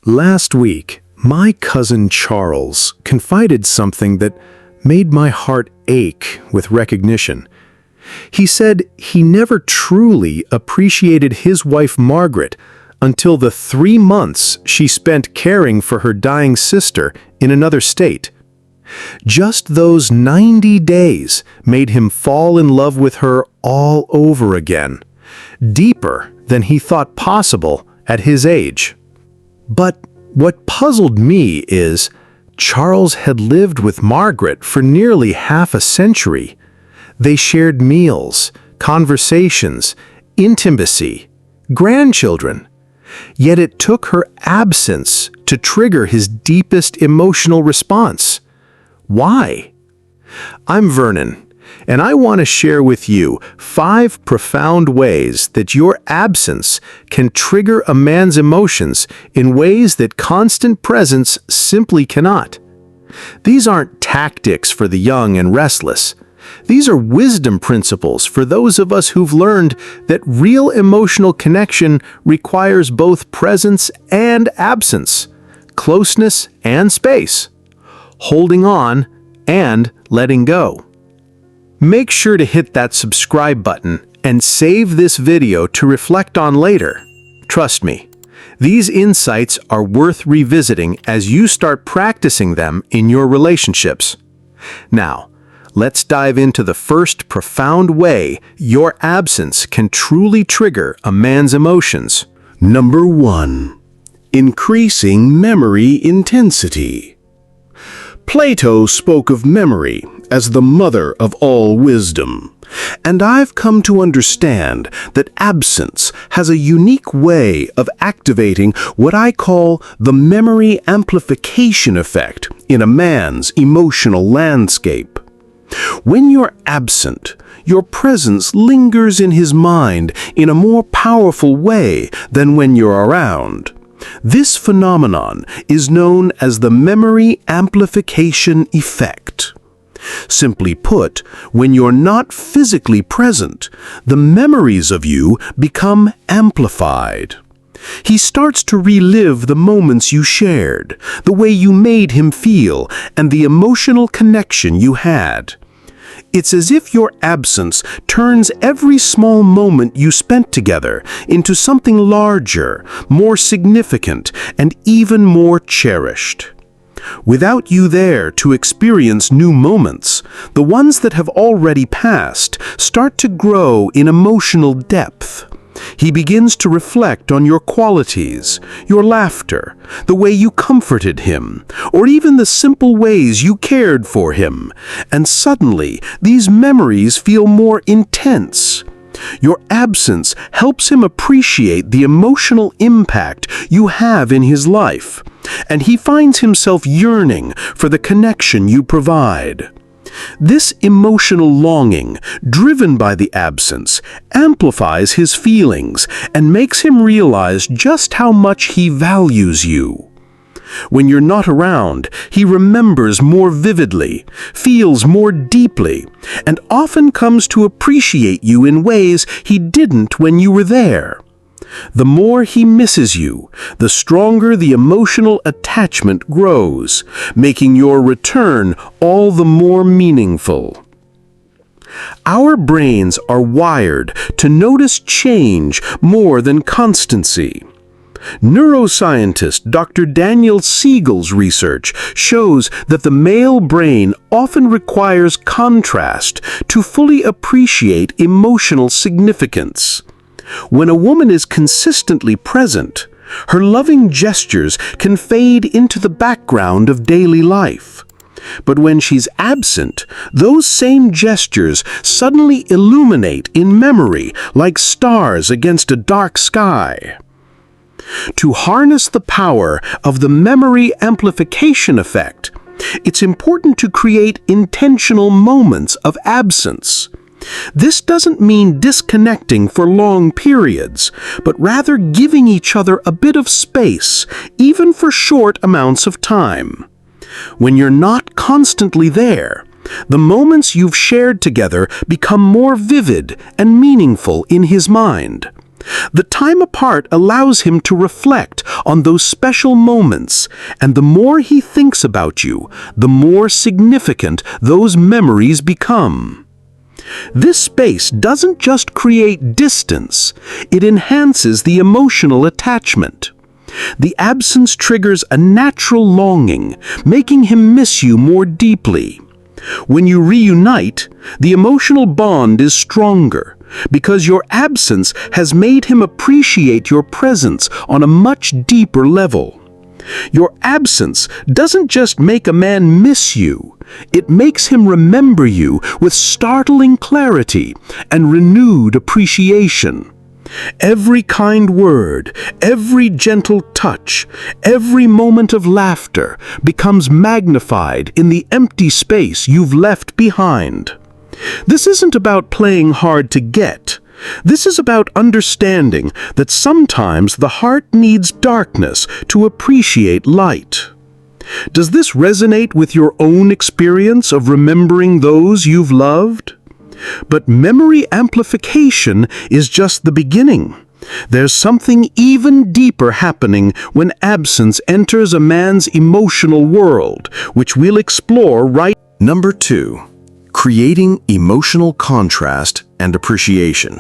Last week, my cousin Charles confided something that made my heart ache with recognition. He said he never truly appreciated his wife Margaret until the 3 months she spent caring for her dying sister in another state. Just those 90 days made him fall in love with her all over again, deeper than he thought possible at his age. But what puzzled me is Charles had lived with Margaret for nearly half a century. They shared meals, conversations, intimacy, grandchildren. Yet it took her absence to trigger his deepest emotional response. Why? I'm Vernon, and I want to share with you 5 profound ways that your absence can trigger a man's emotions in ways that constant presence simply cannot. These aren't tactics for the young and restless. These are wisdom principles for those of us who've learned that real emotional connection requires both presence and absence, closeness and space, holding on and letting go. Make sure to hit that subscribe button and save this video to reflect on later. Trust me, these insights are worth revisiting as you start practicing them in your relationships. Now, let's dive into the first profound way your absence can truly trigger a man's emotions. Number 1. Increasing memory intensity. Plato spoke of memory as the mother of all wisdom, and I've come to understand that absence has a unique way of activating what I call the memory amplification effect in a man's emotional landscape. When you're absent, your presence lingers in his mind in a more powerful way than when you're around. This phenomenon is known as the memory amplification effect. Simply put, when you're not physically present, the memories of you become amplified. He starts to relive the moments you shared, the way you made him feel, and the emotional connection you had. It's as if your absence turns every small moment you spent together into something larger, more significant, and even more cherished. Without you there to experience new moments, the ones that have already passed start to grow in emotional depth. He begins to reflect on your qualities, your laughter, the way you comforted him, or even the simple ways you cared for him. And suddenly, these memories feel more intense. Your absence helps him appreciate the emotional impact you have in his life, and he finds himself yearning for the connection you provide. This emotional longing, driven by the absence, amplifies his feelings and makes him realize just how much he values you. When you're not around, he remembers more vividly, feels more deeply, and often comes to appreciate you in ways he didn't when you were there. The more he misses you, the stronger the emotional attachment grows, making your return all the more meaningful. Our brains are wired to notice change more than constancy. Neuroscientist Dr. Daniel Siegel's research shows that the male brain often requires contrast to fully appreciate emotional significance. When a woman is consistently present, her loving gestures can fade into the background of daily life. But when she's absent, those same gestures suddenly illuminate in memory like stars against a dark sky. To harness the power of the memory amplification effect, it's important to create intentional moments of absence. This doesn't mean disconnecting for long periods, but rather giving each other a bit of space, even for short amounts of time. When you're not constantly there, the moments you've shared together become more vivid and meaningful in his mind. The time apart allows him to reflect on those special moments, and the more he thinks about you, the more significant those memories become. This space doesn't just create distance, it enhances the emotional attachment. The absence triggers a natural longing, making him miss you more deeply. When you reunite, the emotional bond is stronger, because your absence has made him appreciate your presence on a much deeper level. Your absence doesn't just make a man miss you, it makes him remember you with startling clarity and renewed appreciation. Every kind word, every gentle touch, every moment of laughter becomes magnified in the empty space you've left behind. This isn't about playing hard to get. This is about understanding that sometimes the heart needs darkness to appreciate light. Does this resonate with your own experience of remembering those you've loved? But memory amplification is just the beginning. There's something even deeper happening when absence enters a man's emotional world, which we'll explore right. Number 2. Creating emotional contrast and appreciation.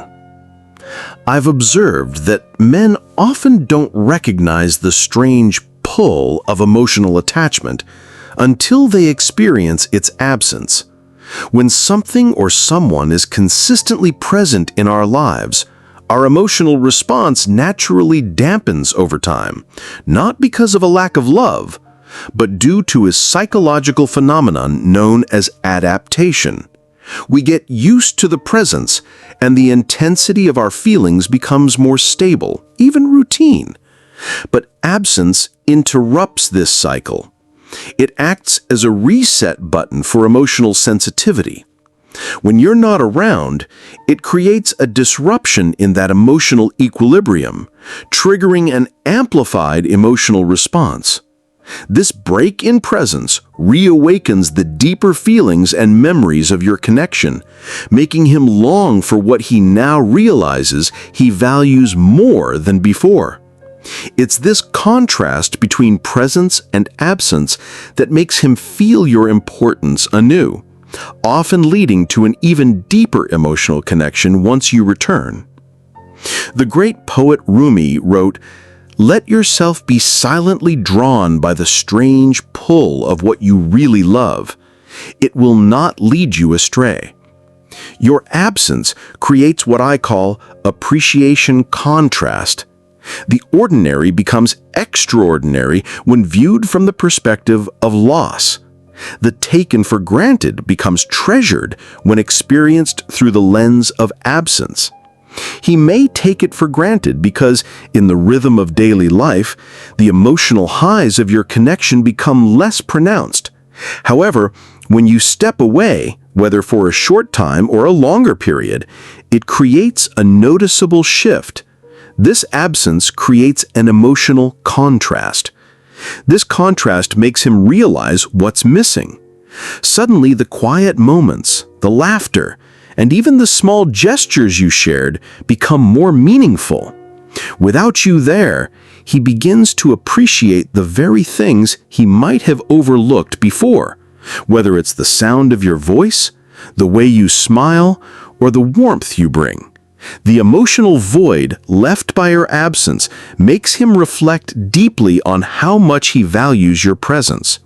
I've observed that men often don't recognize the strange pull of emotional attachment until they experience its absence. When something or someone is consistently present in our lives, our emotional response naturally dampens over time, not because of a lack of love, but due to a psychological phenomenon known as adaptation. We get used to the presence, and the intensity of our feelings becomes more stable, even routine. But absence interrupts this cycle. It acts as a reset button for emotional sensitivity. When you're not around, it creates a disruption in that emotional equilibrium, triggering an amplified emotional response. This break in presence reawakens the deeper feelings and memories of your connection, making him long for what he now realizes he values more than before. It's this contrast between presence and absence that makes him feel your importance anew, often leading to an even deeper emotional connection once you return. The great poet Rumi wrote, "Let yourself be silently drawn by the strange pull of what you really love. It will not lead you astray." Your absence creates what I call appreciation contrast. The ordinary becomes extraordinary when viewed from the perspective of loss. The taken for granted becomes treasured when experienced through the lens of absence. He may take it for granted because, in the rhythm of daily life, the emotional highs of your connection become less pronounced. However, when you step away, whether for a short time or a longer period, it creates a noticeable shift. This absence creates an emotional contrast. This contrast makes him realize what's missing. Suddenly, the quiet moments, the laughter, and even the small gestures you shared become more meaningful. Without you there, he begins to appreciate the very things he might have overlooked before, whether it's the sound of your voice, the way you smile, or the warmth you bring. The emotional void left by your absence makes him reflect deeply on how much he values your presence.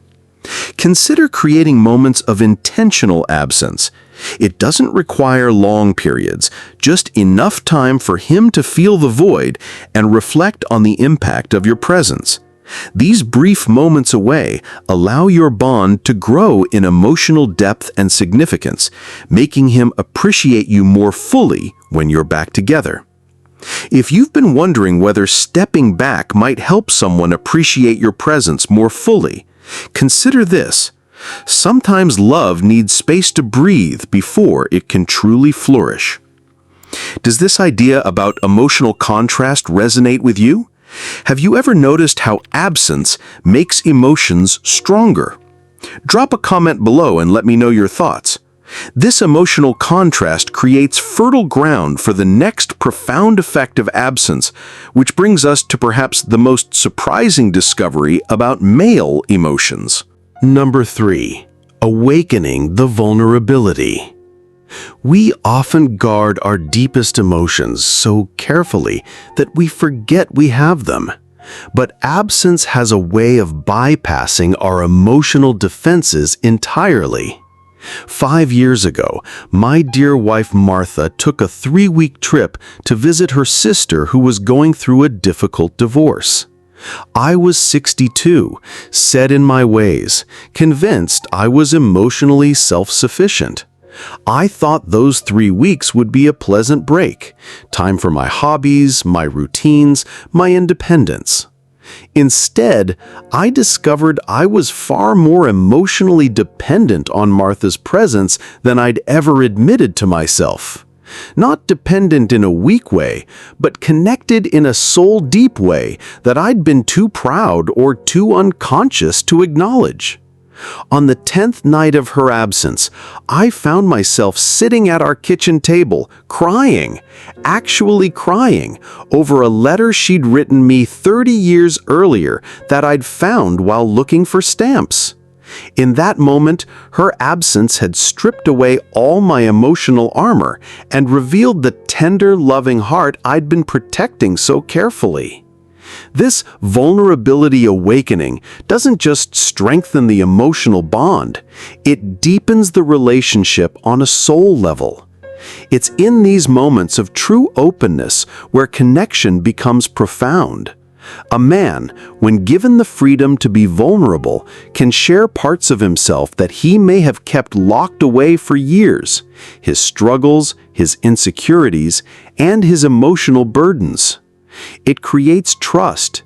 Consider creating moments of intentional absence. It doesn't require long periods, just enough time for him to feel the void and reflect on the impact of your presence. These brief moments away allow your bond to grow in emotional depth and significance, making him appreciate you more fully when you're back together. If you've been wondering whether stepping back might help someone appreciate your presence more fully, consider this. Sometimes love needs space to breathe before it can truly flourish. Does this idea about emotional contrast resonate with you? Have you ever noticed how absence makes emotions stronger? Drop a comment below and let me know your thoughts. This emotional contrast creates fertile ground for the next profound effect of absence, which brings us to perhaps the most surprising discovery about male emotions. Number 3. Awakening the vulnerability. We often guard our deepest emotions so carefully that we forget we have them. But absence has a way of bypassing our emotional defenses entirely. 5 years ago, my dear wife Martha took a 3-week trip to visit her sister who was going through a difficult divorce. I was 62, set in my ways, convinced I was emotionally self-sufficient. I thought those 3 weeks would be a pleasant break, time for my hobbies, my routines, my independence. Instead, I discovered I was far more emotionally dependent on Martha's presence than I'd ever admitted to myself. Not dependent in a weak way, but connected in a soul-deep way that I'd been too proud or too unconscious to acknowledge. On the 10th night of her absence, I found myself sitting at our kitchen table, crying, actually crying, over a letter she'd written me 30 years earlier that I'd found while looking for stamps. In that moment, her absence had stripped away all my emotional armor and revealed the tender, loving heart I'd been protecting so carefully. This vulnerability awakening doesn't just strengthen the emotional bond, it deepens the relationship on a soul level. It's in these moments of true openness where connection becomes profound. A man, when given the freedom to be vulnerable, can share parts of himself that he may have kept locked away for years, his struggles, his insecurities, and his emotional burdens. It creates trust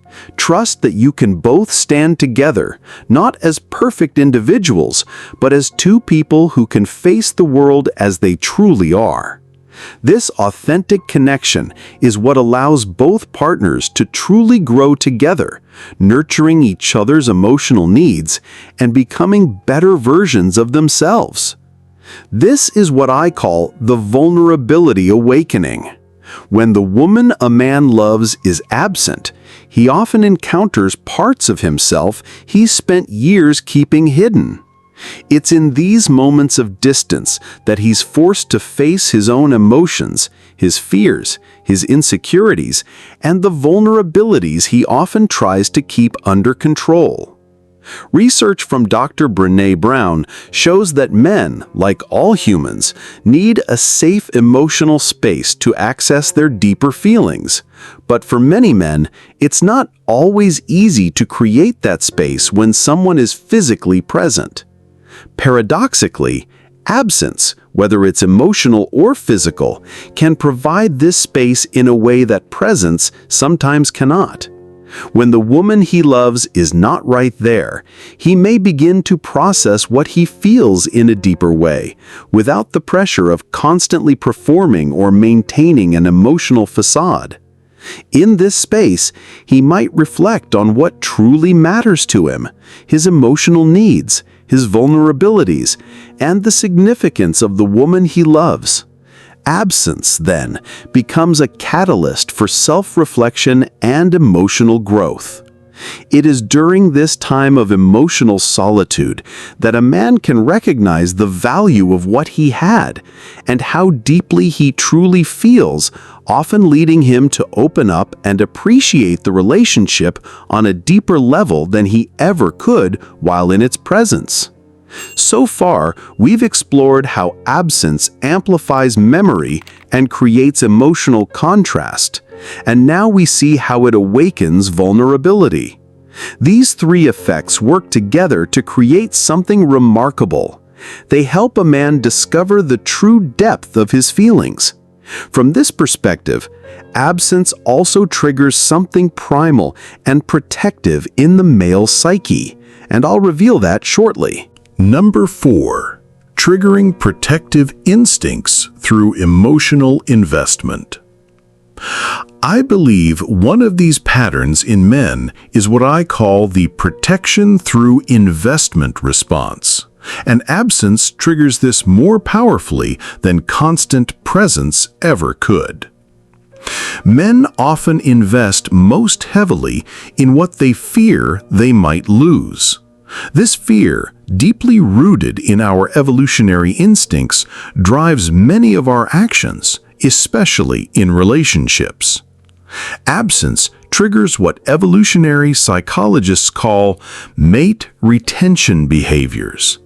that you can both stand together, not as perfect individuals, but as two people who can face the world as they truly are. This authentic connection is what allows both partners to truly grow together, nurturing each other's emotional needs and becoming better versions of themselves. This is what I call the vulnerability awakening. When the woman a man loves is absent, he often encounters parts of himself he's spent years keeping hidden. It's in these moments of distance that he's forced to face his own emotions, his fears, his insecurities, and the vulnerabilities he often tries to keep under control. Research from Dr. Brené Brown shows that men, like all humans, need a safe emotional space to access their deeper feelings. But for many men, it's not always easy to create that space when someone is physically present. Paradoxically, absence, whether it's emotional or physical, can provide this space in a way that presence sometimes cannot. When the woman he loves is not right there, he may begin to process what he feels in a deeper way, without the pressure of constantly performing or maintaining an emotional facade. In this space, he might reflect on what truly matters to him, his emotional needs, his vulnerabilities, and the significance of the woman he loves. Absence, then, becomes a catalyst for self-reflection and emotional growth. It is during this time of emotional solitude that a man can recognize the value of what he had and how deeply he truly feels, often leading him to open up and appreciate the relationship on a deeper level than he ever could while in its presence. So far, we've explored how absence amplifies memory and creates emotional contrast, and now we see how it awakens vulnerability. These three effects work together to create something remarkable. They help a man discover the true depth of his feelings. From this perspective, absence also triggers something primal and protective in the male psyche, and I'll reveal that shortly. Number 4. Triggering protective instincts through emotional investment. I believe one of these patterns in men is what I call the protection through investment response, and absence triggers this more powerfully than constant presence ever could. Men often invest most heavily in what they fear they might lose. This fear, deeply rooted in our evolutionary instincts, drives many of our actions, especially in relationships. Absence triggers what evolutionary psychologists call mate retention behaviors,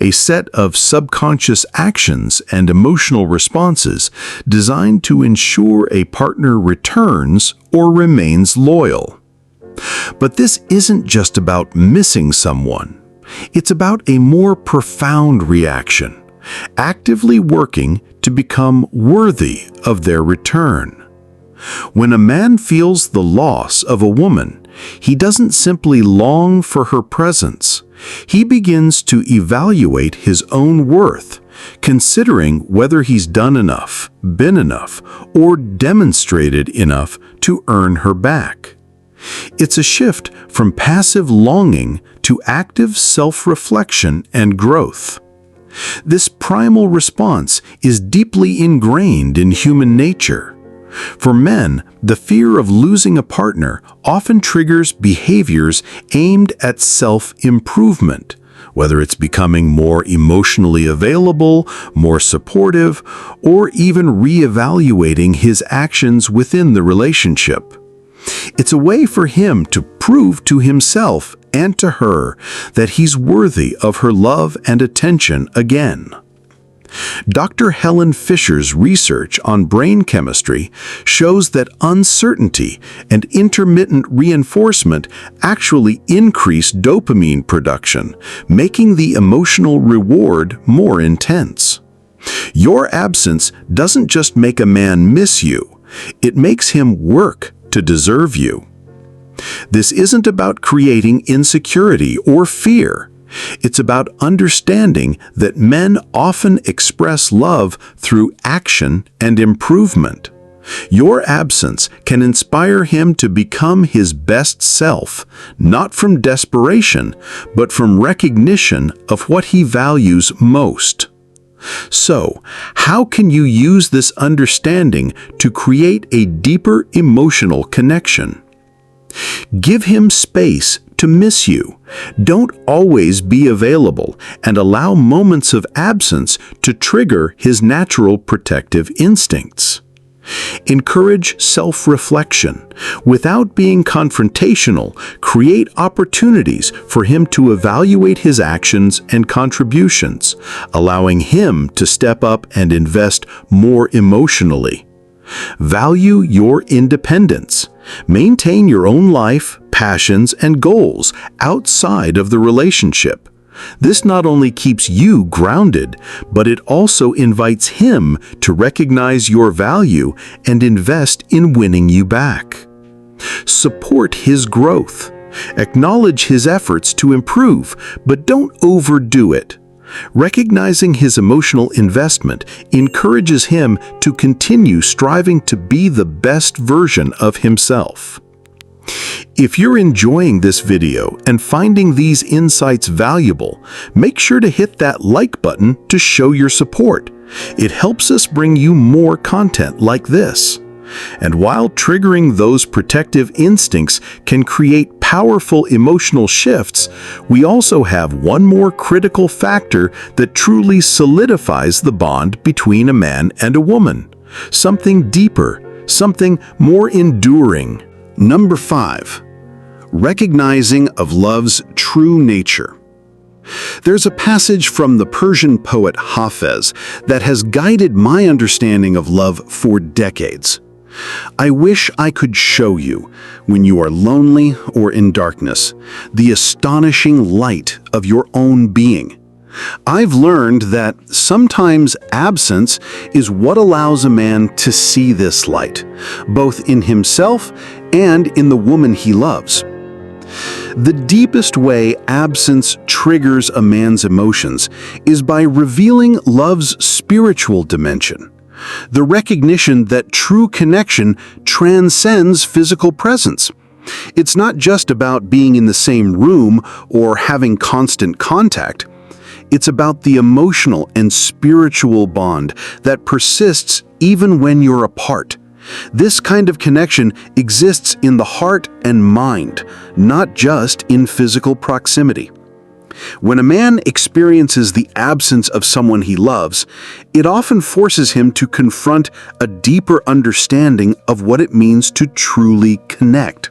a set of subconscious actions and emotional responses designed to ensure a partner returns or remains loyal. But this isn't just about missing someone. It's about a more profound reaction, actively working to become worthy of their return. When a man feels the loss of a woman, he doesn't simply long for her presence. He begins to evaluate his own worth, considering whether he's done enough, been enough, or demonstrated enough to earn her back. It's a shift from passive longing to active self-reflection and growth. This primal response is deeply ingrained in human nature. For men, the fear of losing a partner often triggers behaviors aimed at self-improvement, whether it's becoming more emotionally available, more supportive, or even reevaluating his actions within the relationship. It's a way for him to prove to himself and to her that he's worthy of her love and attention again. Dr. Helen Fisher's research on brain chemistry shows that uncertainty and intermittent reinforcement actually increase dopamine production, making the emotional reward more intense. Your absence doesn't just make a man miss you, it makes him work to deserve you. This isn't about creating insecurity or fear. It's about understanding that men often express love through action and improvement. Your absence can inspire him to become his best self, not from desperation, but from recognition of what he values most. So, how can you use this understanding to create a deeper emotional connection? Give him space to miss you. Don't always be available, and allow moments of absence to trigger his natural protective instincts. Encourage self-reflection. Without being confrontational, create opportunities for him to evaluate his actions and contributions, allowing him to step up and invest more emotionally. Value your independence. Maintain your own life, passions, and goals outside of the relationship. This not only keeps you grounded, but it also invites him to recognize your value and invest in winning you back. Support his growth. Acknowledge his efforts to improve, but don't overdo it. Recognizing his emotional investment encourages him to continue striving to be the best version of himself. If you're enjoying this video and finding these insights valuable, make sure to hit that like button to show your support. It helps us bring you more content like this. And while triggering those protective instincts can create powerful emotional shifts, we also have one more critical factor that truly solidifies the bond between a man and a woman. Something deeper, something more enduring. Number 5. Recognizing of love's true nature. There's a passage from the Persian poet Hafez that has guided my understanding of love for decades. I wish I could show you, when you are lonely or in darkness, the astonishing light of your own being. I've learned that sometimes absence is what allows a man to see this light, both in himself and in the woman he loves. The deepest way absence triggers a man's emotions is by revealing love's spiritual dimension. The recognition that true connection transcends physical presence. It's not just about being in the same room or having constant contact. It's about the emotional and spiritual bond that persists even when you're apart. This kind of connection exists in the heart and mind, not just in physical proximity. When a man experiences the absence of someone he loves, it often forces him to confront a deeper understanding of what it means to truly connect.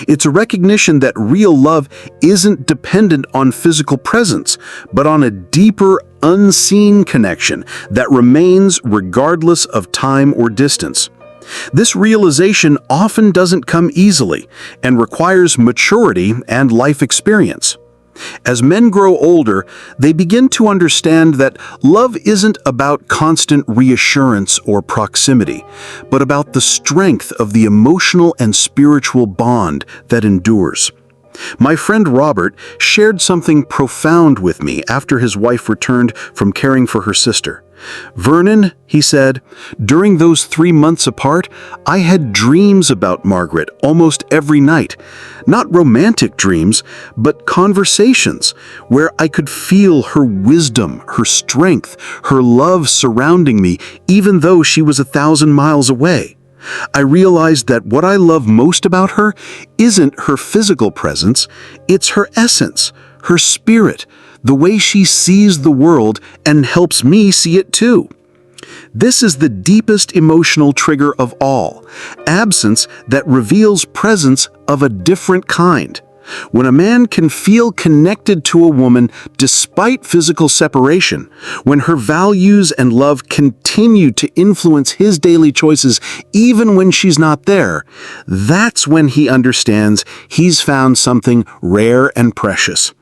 It's a recognition that real love isn't dependent on physical presence, but on a deeper, unseen connection that remains regardless of time or distance. This realization often doesn't come easily and requires maturity and life experience. As men grow older, they begin to understand that love isn't about constant reassurance or proximity, but about the strength of the emotional and spiritual bond that endures. My friend Robert shared something profound with me after his wife returned from caring for her sister. "Vernon," he said, "during those 3 months apart, I had dreams about Margaret almost every night. Not romantic dreams, but conversations where I could feel her wisdom, her strength, her love surrounding me, even though she was 1,000 miles away. I realized that what I love most about her isn't her physical presence, it's her essence, her spirit, the way she sees the world and helps me see it too. This is the deepest emotional trigger of all, absence that reveals presence of a different kind. When a man can feel connected to a woman despite physical separation, when her values and love continue to influence his daily choices even when she's not there, that's when he understands he's found something rare and precious.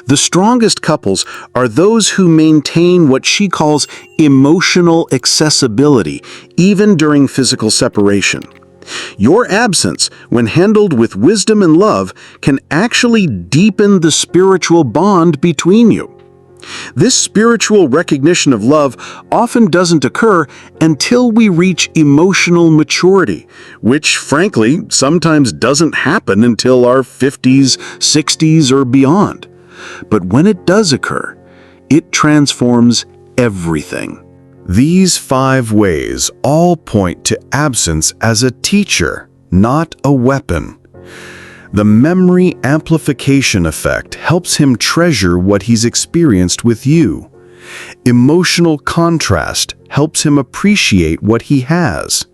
The strongest couples are those who maintain what she calls emotional accessibility, even during physical separation. Your absence, when handled with wisdom and love, can actually deepen the spiritual bond between you. This spiritual recognition of love often doesn't occur until we reach emotional maturity, which, frankly, sometimes doesn't happen until our 50s, 60s, or beyond. But when it does occur, it transforms everything. These 5 ways all point to absence as a teacher, not a weapon. The memory amplification effect helps him treasure what he's experienced with you. Emotional contrast helps him appreciate what he has.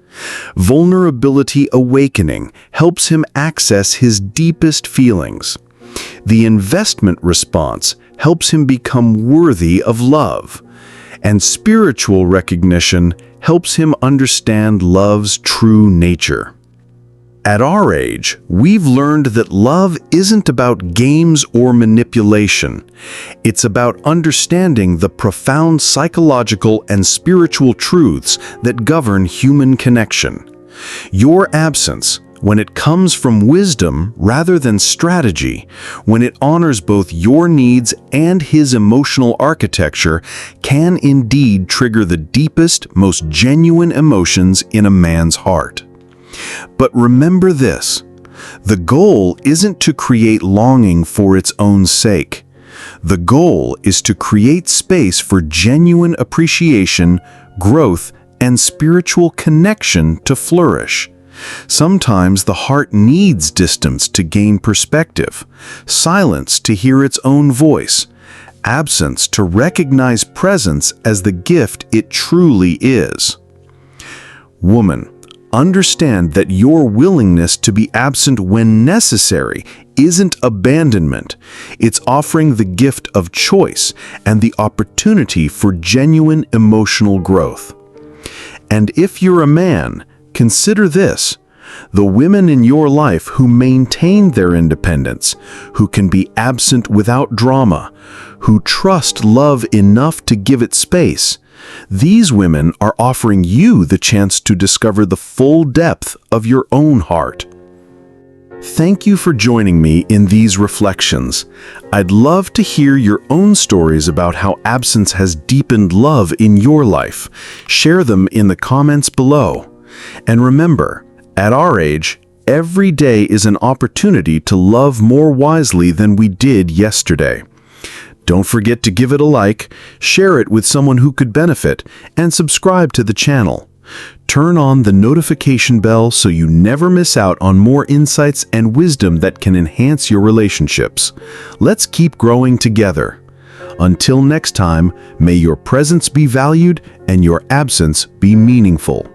Vulnerability awakening helps him access his deepest feelings. The investment response helps him become worthy of love. And spiritual recognition helps him understand love's true nature. At our age, we've learned that love isn't about games or manipulation. It's about understanding the profound psychological and spiritual truths that govern human connection. Your absence, when it comes from wisdom rather than strategy, when it honors both your needs and his emotional architecture, can indeed trigger the deepest, most genuine emotions in a man's heart. But remember this, the goal isn't to create longing for its own sake. The goal is to create space for genuine appreciation, growth, and spiritual connection to flourish. Sometimes the heart needs distance to gain perspective, silence to hear its own voice, absence to recognize presence as the gift it truly is. Woman, understand that your willingness to be absent when necessary isn't abandonment. It's offering the gift of choice and the opportunity for genuine emotional growth. And if you're a man, consider this: the women in your life who maintain their independence, who can be absent without drama, who trust love enough to give it space, these women are offering you the chance to discover the full depth of your own heart. Thank you for joining me in these reflections. I'd love to hear your own stories about how absence has deepened love in your life. Share them in the comments below. And remember, at our age, every day is an opportunity to love more wisely than we did yesterday. Don't forget to give it a like, share it with someone who could benefit, and subscribe to the channel. Turn on the notification bell so you never miss out on more insights and wisdom that can enhance your relationships. Let's keep growing together. Until next time, may your presence be valued and your absence be meaningful.